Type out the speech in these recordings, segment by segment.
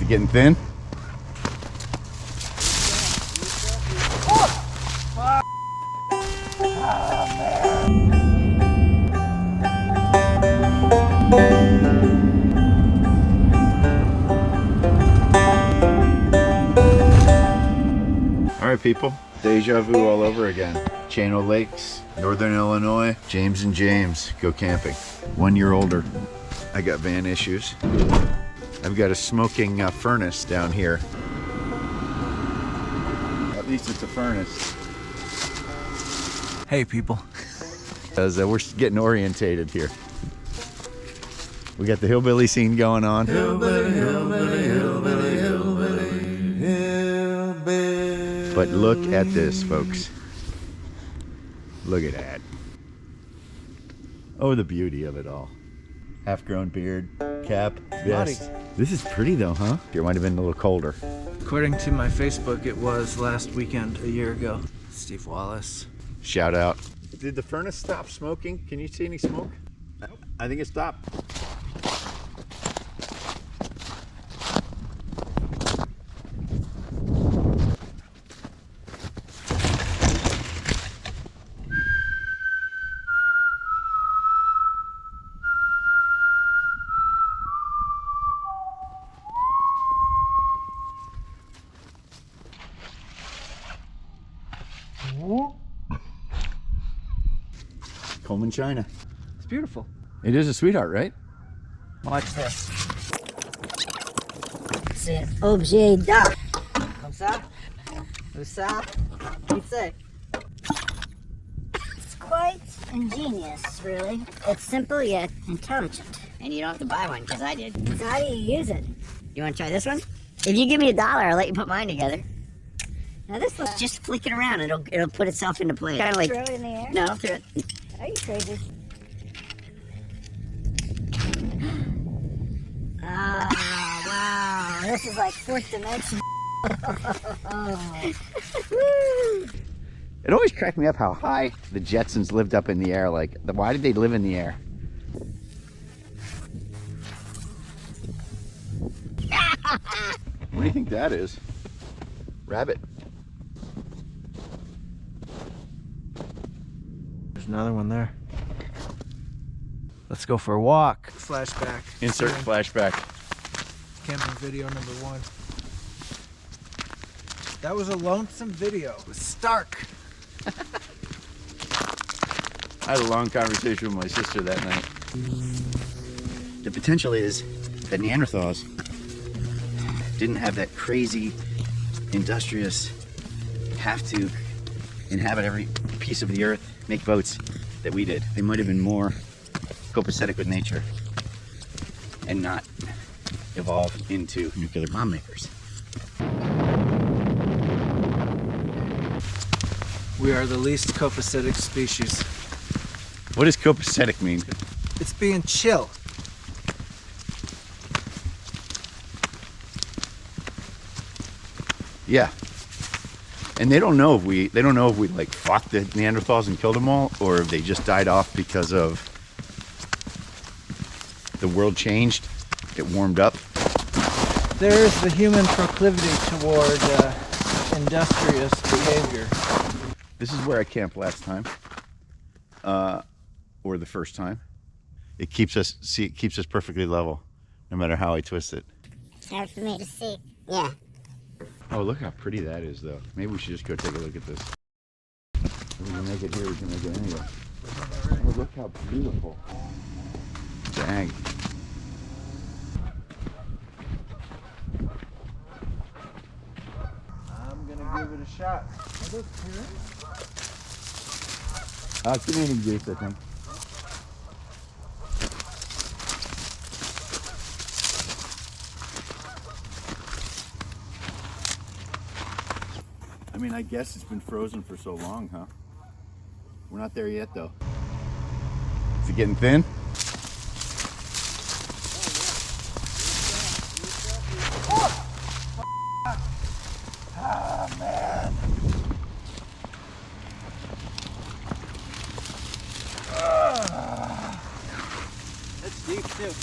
getting thin? All right, people, deja vu all over again. Channel Lakes, Northern Illinois, James and James go camping. 1 year older. I got van issues. I've got a smoking furnace down here. At least it's a furnace. Hey, people. Because we're getting orientated here. We got the hillbilly scene going on. Hillbilly, hillbilly, hillbilly, hillbilly, hillbilly. But look at this, folks. Look at that. Oh, the beauty of it all. Half-grown beard, cap, vest. This is pretty though, huh? It might have been a little colder. According to my Facebook, it was last weekend, a year ago. Steve Wallace. Shout out. Did the furnace stop smoking? Can you see any smoke? Nope. I think it stopped. Coleman, China. It's beautiful. It is a sweetheart, right? Watch this. C'est objet d'art. Comme ça? Comme ça? What do you say? It's quite ingenious, really. It's simple yet intelligent. And you don't have to buy one, because I did. So how do you use it? You want to try this one? If you give me $1, I'll let you put mine together. Now this one, just flick it around, it'll put itself into place. Kind of like, throw it in the air? No, throw it. Are you crazy? Oh, wow. This is like fourth dimension. It always cracked me up how high the Jetsons lived up in the air. Like, why did they live in the air? What do you think that is? Rabbit. There's another one there. Let's go for a walk. Flashback. Insert flashback. Camping video number 1. That was a lonesome video. It was stark. I had a long conversation with my sister that night. The potential is that Neanderthals didn't have that crazy, industrious, have to inhabit every piece of the earth, make boats that we did. They might have been more copacetic with nature and not evolve into nuclear bomb makers. We are the least copacetic species. What does copacetic mean? It's being chill. Yeah. And they don't know if we like fought the Neanderthals and killed them all, or if they just died off because of the world changed, it warmed up. There's the human proclivity toward industrious behavior. This is where I camped last time, or the first time. It keeps us perfectly level, no matter how I twist it. It's hard for me to see. Yeah. Oh, look how pretty that is, though. Maybe we should just go take a look at this. If we can make it here, we can make it anywhere. Oh, look how beautiful. Dang. I'm gonna give it a shot. Are those parents? Canadian goose, I think. I mean, I guess it's been frozen for so long, huh? We're not there yet, though. Is it getting thin? Oh, man. That's deep, too.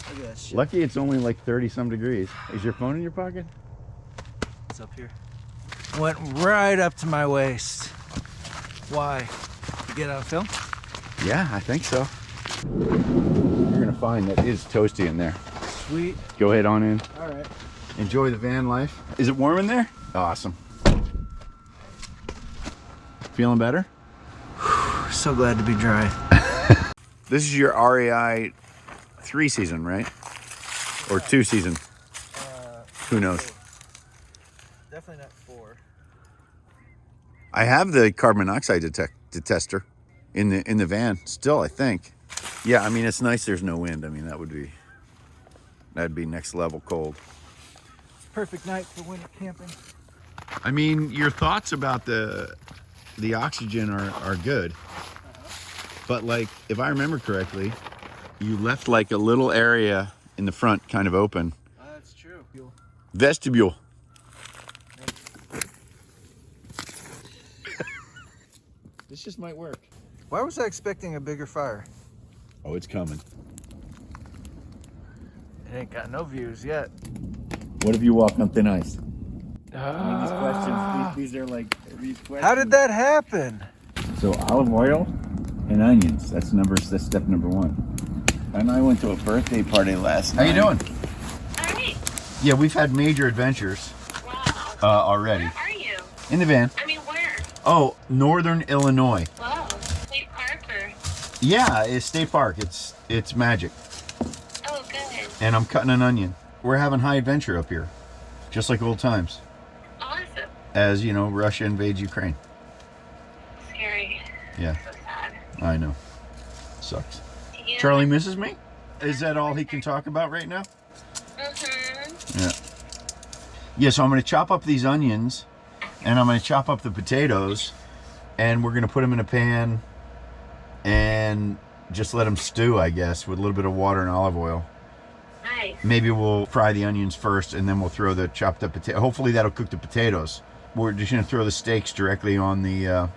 Look at that shit. Lucky it's only like 30 some degrees. Is your phone in your pocket? It's up here. Went right up to my waist. Why? You get on film? Yeah, I think so. You're gonna find that it is toasty in there. Sweet. Go ahead on in. All right. Enjoy the van life. Is it warm in there? Awesome. Feeling better? So glad to be dry. This is your REI 3 season, right? Or 2 season? Who knows? Definitely not 4. I have the carbon monoxide detector in the van still, I think. Yeah, I mean, it's nice there's no wind. I mean, that'd be next level cold. Perfect night for winter camping. I mean, your thoughts about the oxygen are good. But like, if I remember correctly, you left like a little area in the front kind of open. That's true. Vestibule. This just might work. Why was I expecting a bigger fire? Oh, it's coming. It ain't got no views yet. What if you walk on thin ice? I mean, these questions, these are like these questions. How did that happen? So olive oil and onions. That's step number 1. And I went to a birthday party last night. How you doing? All right. Yeah, we've had major adventures Wow. already. Where are you? In the van. I mean, where? Oh, Northern Illinois. Wow. State Park or? Yeah, it's State Park. It's magic. Oh, good. And I'm cutting an onion. We're having high adventure up here, just like old times. Awesome. As you know, Russia invades Ukraine. Scary. Yeah, So sad. I know. Sucks. Yeah. Charlie misses me? Is that all he can talk about right now? Mm-hmm. Yeah. Yeah, so I'm going to chop up these onions, and I'm going to chop up the potatoes, and we're going to put them in a pan and just let them stew, I guess, with a little bit of water and olive oil. Nice. Maybe we'll fry the onions first, and then we'll throw the chopped up potato. Hopefully that'll cook the potatoes. We're just going to throw the steaks directly on the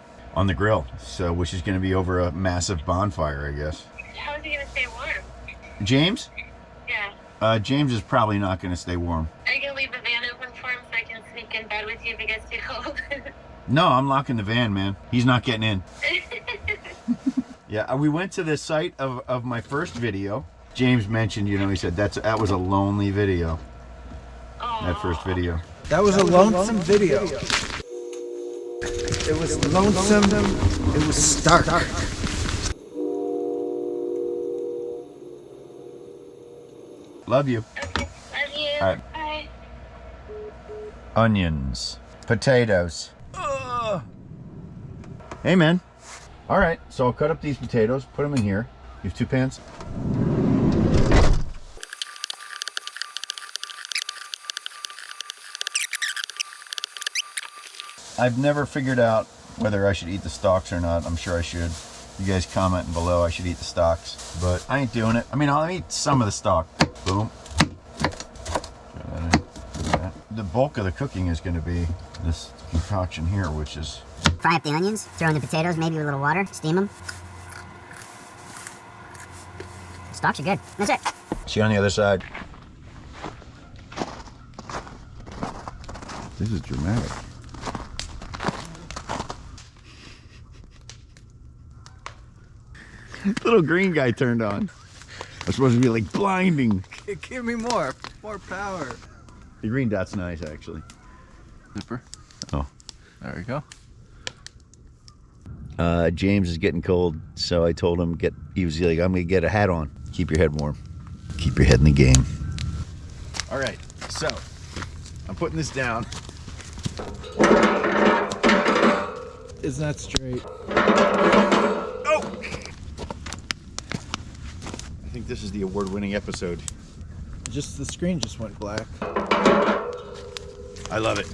grill, so which is going to be over a massive bonfire, I guess. How is he going to stay warm? James? Yeah. James is probably not going to stay warm. Are you going to leave the van open for him so I can sneak in bed with you if it gets too cold? No, I'm locking the van, man. He's not getting in. Yeah, we went to the site of my first video. James mentioned, he said that was a lonely video. That first video. That was a lonesome video. It was lonesome. It was stark. Love you. Okay. Love you. All right. Bye. Onions. Potatoes. Hey, man. All right, so I'll cut up these potatoes, put them in here. You have 2 pans? I've never figured out whether I should eat the stalks or not. I'm sure I should. You guys comment below I should eat the stalks, but I ain't doing it. I mean, I'll eat some of the stalk. Boom. The bulk of the cooking is going to be this concoction here, which is... Fry up the onions, throw in the potatoes, maybe with a little water, steam them. Stalks are good. That's it. See you on the other side. This is dramatic. Little green guy turned on. It's supposed to be like blinding. Give me more power. The green dot's nice, actually. Zipper. Oh. There we go. James is getting cold, so I told him he was like, I'm gonna get a hat on. Keep your head warm. Keep your head in the game. All right, so I'm putting this down. Isn't that straight? Oh! I think this is the award-winning episode. Just the screen just went black. I love it.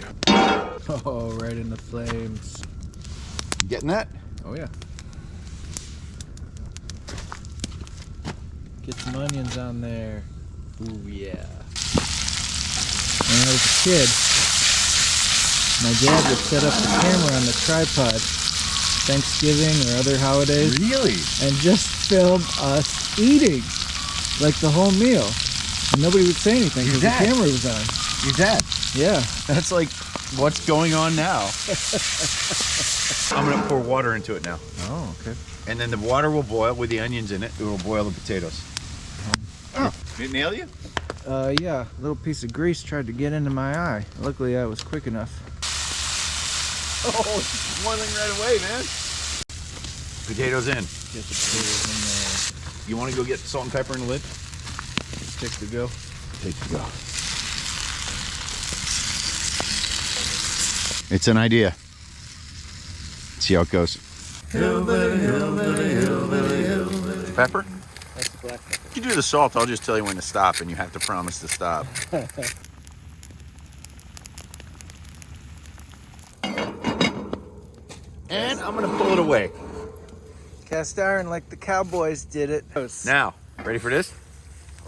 Oh, right in the flames. You getting that? Oh yeah. Get some onions on there. Ooh yeah. When I was a kid, my dad would set up the camera on the tripod, Thanksgiving or other holidays, Really? and just film us eating. like the whole meal. And nobody would say anything because the Exact. camera was on. You're dead. Yeah. That's like what's going on now. I'm gonna pour water into it now. Oh, okay. And then the water will boil with the onions in it. It will boil the potatoes. Oh, did it nail you? Yeah, a little piece of grease tried to get into my eye. Luckily, I was quick enough. Oh, it's boiling right away, man. Potatoes in. Get the potatoes in there. You want to go get salt and pepper in the lid? Stick to go. Take to go. It's an idea. See how it goes. Hillbilly, hillbilly, hillbilly, hillbilly. Pepper? That's the black pepper. You do the salt, I'll just tell you when to stop, and you have to promise to stop. And I'm gonna pull it away. Cast iron like the cowboys did it. Now, ready for this?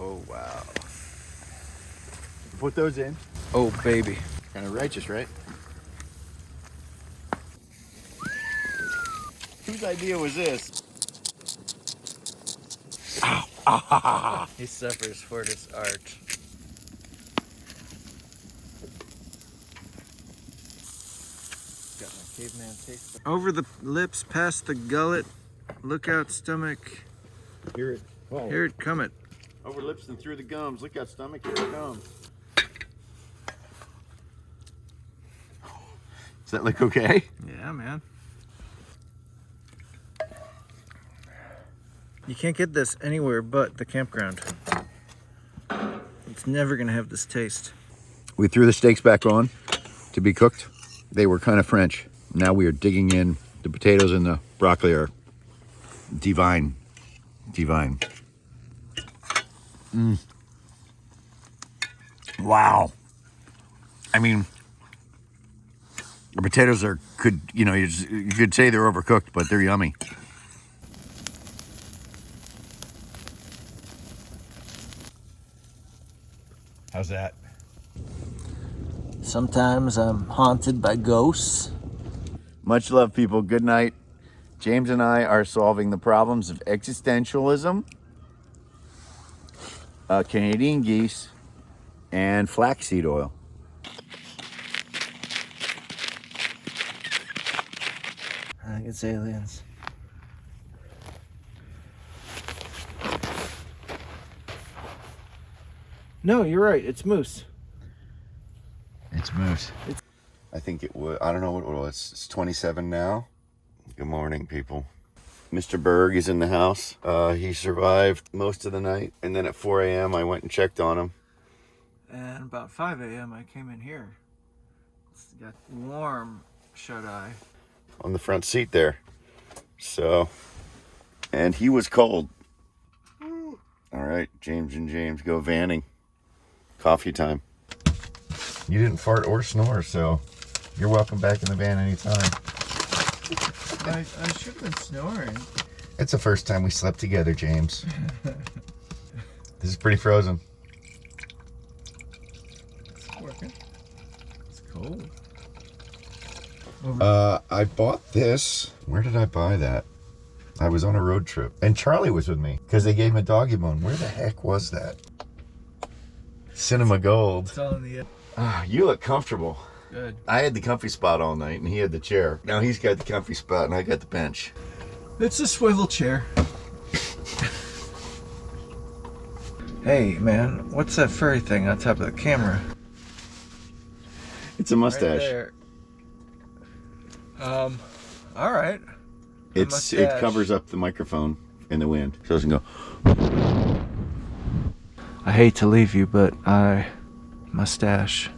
Oh, wow. Put those in. Oh, baby. Kind of righteous, right? Whose idea was this? Ow. Ah. He suffers for this art. Got my caveman taste. Over the lips, past the gullet. Look out, stomach. Hear it. Oh. Here it cometh. Over lips and through the gums. Look out, stomach. Here it comes. Does that look okay? Yeah, man. You can't get this anywhere but the campground. It's never gonna have this taste. We threw the steaks back on to be cooked. They were kind of French. Now we are digging in. The potatoes and the broccoli are divine. Divine. Wow. I mean, the potatoes are you could say they're overcooked, but they're yummy. How's that? Sometimes I'm haunted by ghosts. Much love, people. Good night. James and I are solving the problems of existentialism, Canadian geese, and flaxseed oil. I think it's aliens. No, you're right. It's moose. It's moose. I think it was, I don't know what it was. It's 27 now. Good morning, people. Mr. Berg is in the house. He survived most of the night. And then at 4 a.m. I went and checked on him. And about 5 a.m. I came in here. It's got warm shut-eye. On the front seat there. So, and he was cold. All right, James and James go vanning. Coffee time. You didn't fart or snore, so you're welcome back in the van anytime. I should have been snoring. It's the first time we slept together, James. This is pretty frozen. It's working. It's cold. I bought this. Where did I buy that? I was on a road trip. And Charlie was with me because they gave him a doggy bone. Where the heck was that? Cinema Gold. It's all in the You look comfortable. good. I had the comfy spot all night and he had the chair. Now he's got the comfy spot and I got the bench. It's a swivel chair. Hey, man, what's that furry thing on top of the camera? It's a mustache. Right there. All right. It mustache. covers up the microphone in the wind. So it doesn't go. I hate to leave you, but mustache.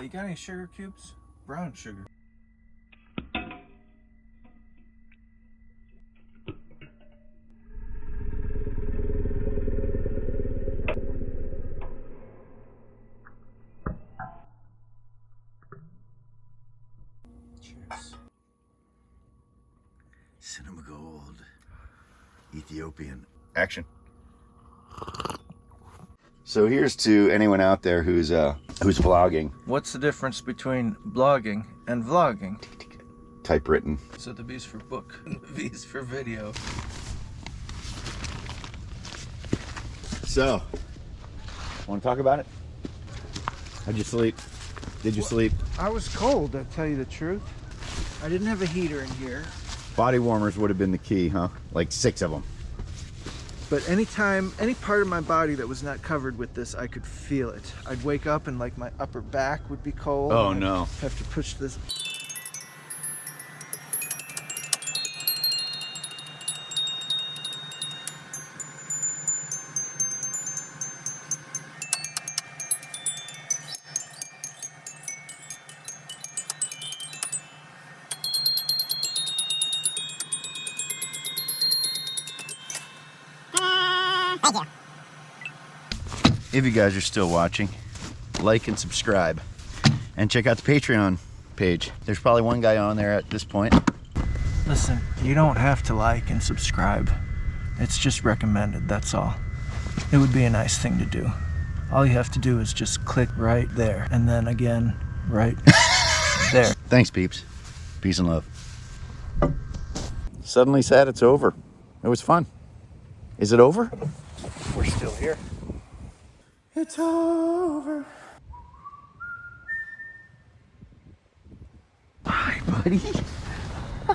You got any sugar cubes? Brown sugar. Cheers. Cinema Gold. Ethiopian. Action. So here's to anyone out there who's vlogging. What's the difference between blogging and vlogging. Typewritten. So the B's for book and the V's for video. So, want to talk about it? How'd you sleep? Did you sleep? I was cold, to tell you the truth. I didn't have a heater in here. Body warmers would have been the key, huh? Like 6 of them. But anytime, any part of my body that was not covered with this, I could feel it. I'd wake up and like my upper back would be cold. Oh, and no. I'd have to push this. If you guys are still watching, like and subscribe. And check out the Patreon page. There's probably one guy on there at this point. Listen, you don't have to like and subscribe. It's just recommended, that's all. It would be a nice thing to do. All you have to do is just click right there, and then again, right there. Thanks, peeps. Peace and love. Suddenly sad it's over. It was fun. Is it over? We're still here. It's over. Hi, buddy. Hi.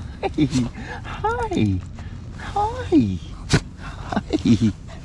Hi. Hi. Hi.